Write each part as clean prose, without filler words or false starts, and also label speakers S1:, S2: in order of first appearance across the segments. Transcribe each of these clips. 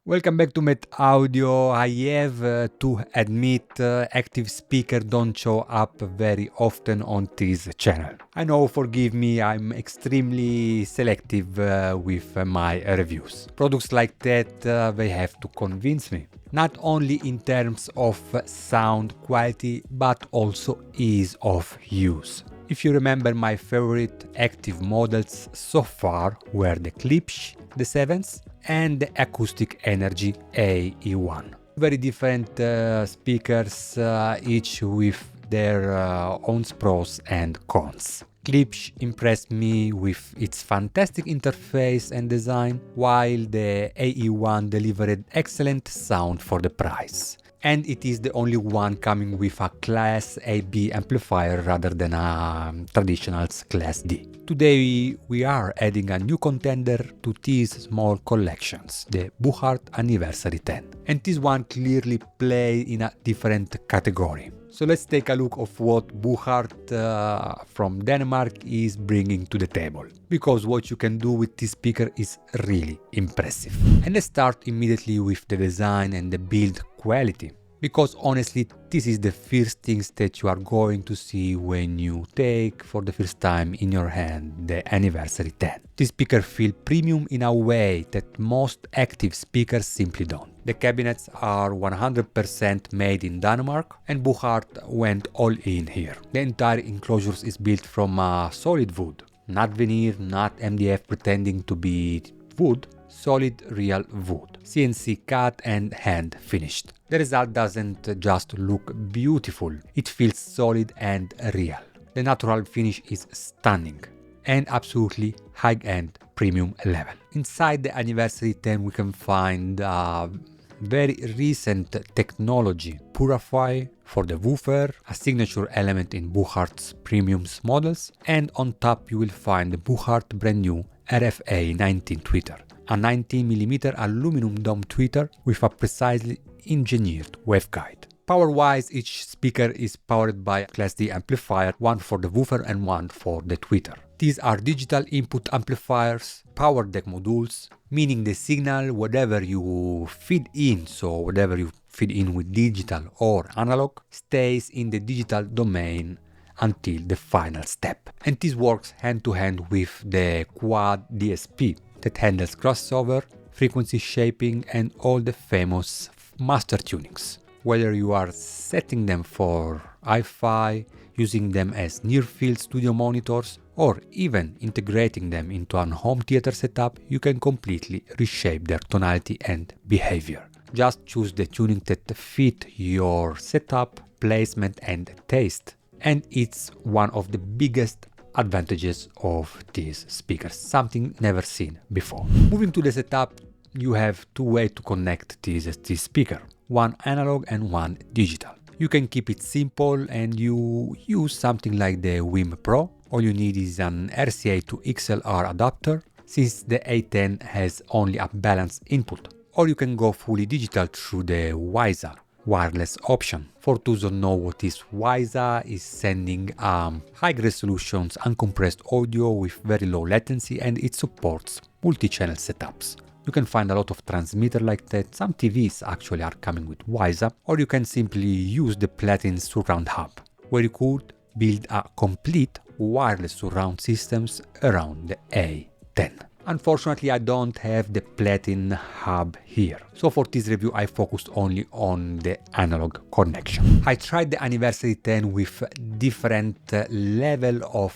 S1: Welcome back to Met Audio. I have to admit, active speakers don't show up very often on this channel. I know, forgive me, I'm extremely selective with my reviews. Products like that, they have to convince me. Not only in terms of sound quality, but also ease of use. If you remember, my favorite active models so far were the Klipsch, the 7s, and the Acoustic Energy AE1. Very different speakers, each with their own pros and cons. Klipsch impressed me with its fantastic interface and design, while the AE1 delivered excellent sound for the price. And it is the only one coming with a Class AB amplifier rather than a traditional Class D. Today we are adding a new contender to these small collections, the Buchardt Anniversary 10. And this one clearly plays in a different category. So let's take a look of what Buchardt from Denmark is bringing to the table, because what you can do with this speaker is really impressive. And let's start immediately with the design and the build quality, because honestly this is the first things that you are going to see when you take for the first time in your hand the Anniversary 10. This speaker feels premium in a way that most active speakers simply don't. The cabinets are 100% made in Denmark, and Buchardt went all in here. The entire enclosure is built from solid wood, not veneer, not MDF pretending to be wood, solid real wood, CNC cut and hand finished. The result doesn't just look beautiful, it feels solid and real. The natural finish is stunning and absolutely high-end premium level. Inside the Anniversary 10 we can find very recent technology, Purifi for the woofer, a signature element in Buchardt's premium models, and on top you will find the Buchardt brand new RFA 19 tweeter, a 19mm aluminum dome tweeter with a precisely engineered waveguide. Power-wise, each speaker is powered by a Class D amplifier, one for the woofer and one for the tweeter. These are digital input amplifiers, power deck modules, meaning the signal, whatever you feed in, so whatever you feed in with digital or analog, stays in the digital domain until the final step. And this works hand to hand with the quad DSP that handles crossover, frequency shaping and all the famous master tunings. Whether you are setting them for hi-fi, using them as near-field studio monitors, or even integrating them into a home theater setup, you can completely reshape their tonality and behavior. Just choose the tuning that fit your setup, placement and taste. And it's one of the biggest advantages of these speakers, something never seen before. Moving to the setup, you have two ways to connect this speaker, one analog and one digital. You can keep it simple and you use something like the WiiM Pro. All you need is an RCA to XLR adapter, since the A10 has only a balanced input. Or you can go fully digital through the WiiSA wireless option. For those who don't know what is WiiSA, is sending high resolution uncompressed audio with very low latency, and it supports multi-channel setups. You can find a lot of transmitters like that. Some TVs actually are coming with WiiSA, or you can simply use the Platin surround hub, where you could build a complete wireless surround systems around the A10. Unfortunately, I don't have the Platin hub here, so for this review I focused only on the analog connection. I tried the Anniversary 10 with different level of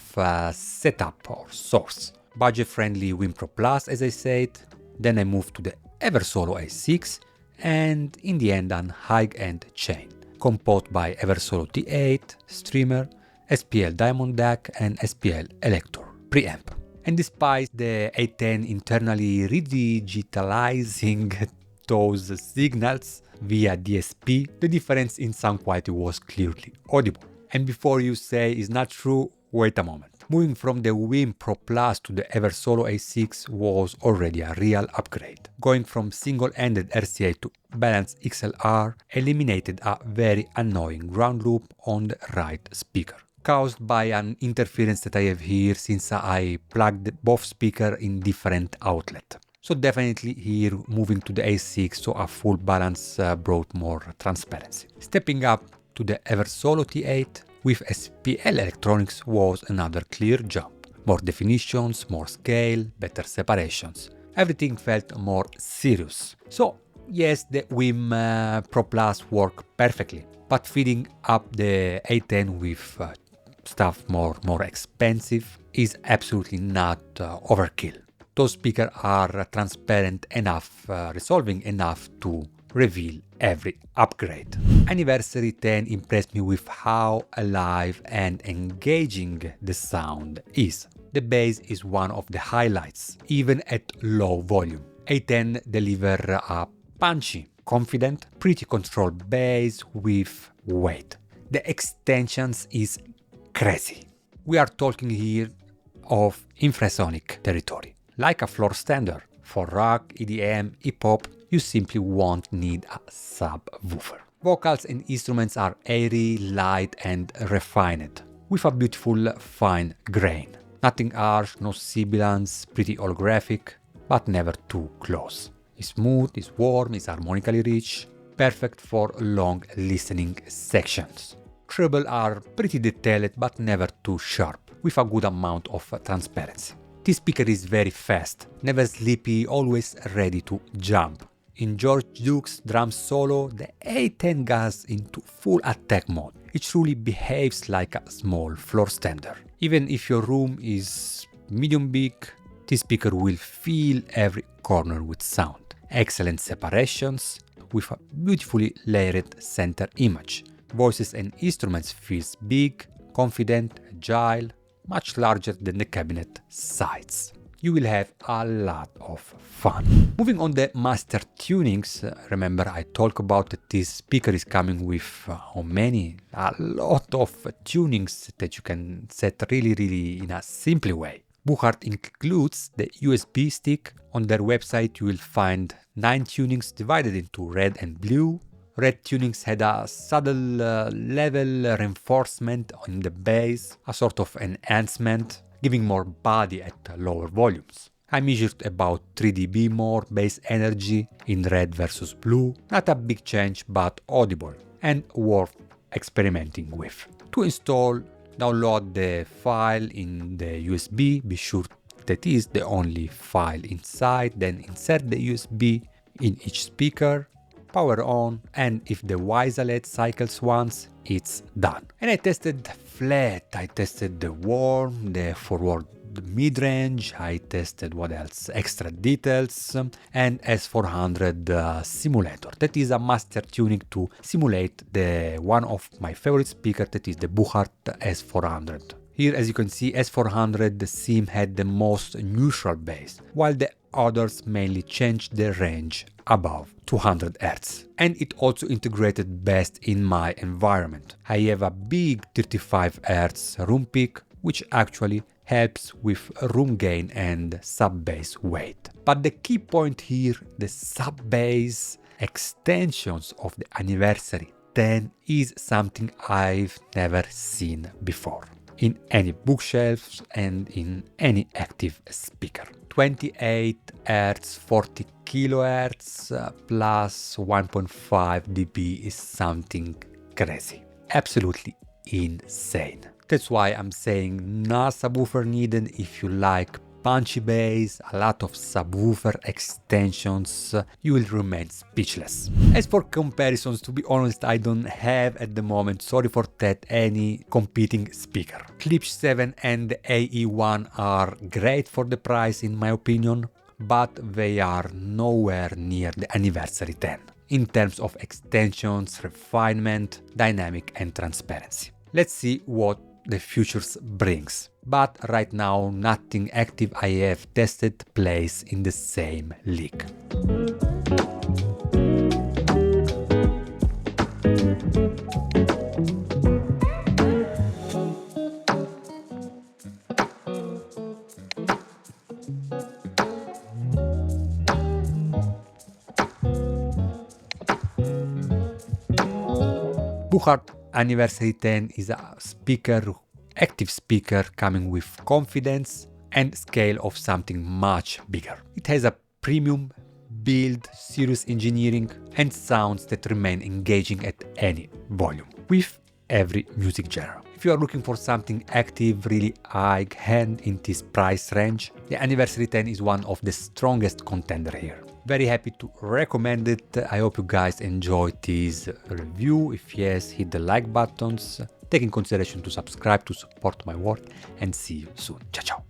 S1: setup or source. Budget-friendly WiiM Pro Plus, as I said, then I moved to the Eversolo A6, and in the end an high-end chain, composed by Eversolo T8, streamer, SPL DAC and SPL Elector preamp. And despite the A10 internally redigitalizing those signals via DSP, the difference in sound quality was clearly audible. And before you say it's not true, wait a moment. Moving from the WiiM Pro Plus to the Eversolo A6 was already a real upgrade. Going from single-ended RCA to balanced XLR eliminated a very annoying ground loop on the right speaker, caused by an interference that I have here since I plugged both speakers in different outlets. So definitely here moving to the A6, so a full balance brought more transparency. Stepping up to the Eversolo T8 with SPL electronics was another clear jump. More definitions, more scale, better separations. Everything felt more serious. So yes, the WiiM Pro Plus worked perfectly, but feeding up the A10 with stuff more expensive is absolutely not overkill. Those speakers are transparent enough, resolving enough to reveal every upgrade. Anniversary 10 impressed me with how alive and engaging the sound is. The bass is one of the highlights, even at low volume. A10 deliver a punchy, confident, pretty controlled bass with weight. The extensions is crazy. We are talking here of infrasonic territory. Like a Floorstander, for rock, EDM, hip-hop, you simply won't need a subwoofer. Vocals and instruments are airy, light and refined, with a beautiful fine grain. Nothing harsh, no sibilance, pretty holographic, but never too close. It's smooth, it's warm, it's harmonically rich, perfect for long listening sections. Treble are pretty detailed but never too sharp, with a good amount of transparency. This speaker is very fast, never sleepy, always ready to jump. In George Duke's drum solo, the A10 goes into full attack mode. It truly behaves like a small floorstander. Even if your room is medium big, this speaker will fill every corner with sound. Excellent separations with a beautifully layered center image. Voices and instruments feels big, confident, agile, much larger than the cabinet size. You will have a lot of fun. Moving on the Mastertunings, remember I talked about that this speaker is coming with a lot of tunings that you can set really in a simple way. Buchardt includes the USB stick. On their website you will find 9 tunings divided into red and blue. Red tunings had a subtle level reinforcement on the bass, a sort of enhancement, giving more body at lower volumes. I measured about 3 dB more bass energy in red versus blue, not a big change but audible and worth experimenting with. To install, download the file in the USB, be sure that is the only file inside, then insert the USB in each speaker, power on, and if the WiiM cycles once, it's done. And I tested flat, I tested the warm, the forward mid-range, I tested what else, extra details, and S400 simulator. That is a master tuning to simulate the one of my favorite speaker, that is the Buchardt S400. Here, as you can see, S400 SIM had the most neutral bass, while the others mainly changed the range above 200 Hz. And it also integrated best in my environment. I have a big 35 Hz room peak, which actually helps with room gain and sub-bass weight. But the key point here, the sub-bass extensions of the Anniversary 10 is something I've never seen before in any bookshelves and in any active speaker. 28 Hz, 40 kHz plus 1.5 dB is something crazy. Absolutely insane. That's why I'm saying no subwoofer needed if you like punchy bass, a lot of subwoofer extensions, you will remain speechless. As for comparisons, to be honest, I don't have at the moment, sorry for that, any competing speaker. Klipsch 7 and the AE1 are great for the price in my opinion, but they are nowhere near the Anniversary 10 in terms of extensions, refinement, dynamic and transparency. Let's see what the futures brings. But right now nothing active I have tested plays in the same league. Buchardt Anniversary 10 is a active speaker coming with confidence and scale of something much bigger. It has a premium build, serious engineering, and sounds that remain engaging at any volume, with every music genre. If you are looking for something active, really high-end in this price range, the Anniversary 10 is one of the strongest contender here. Very happy to recommend it. I hope you guys enjoyed this review. If yes, hit the like buttons. Take in consideration to subscribe to support my work, and see you soon. Ciao, ciao.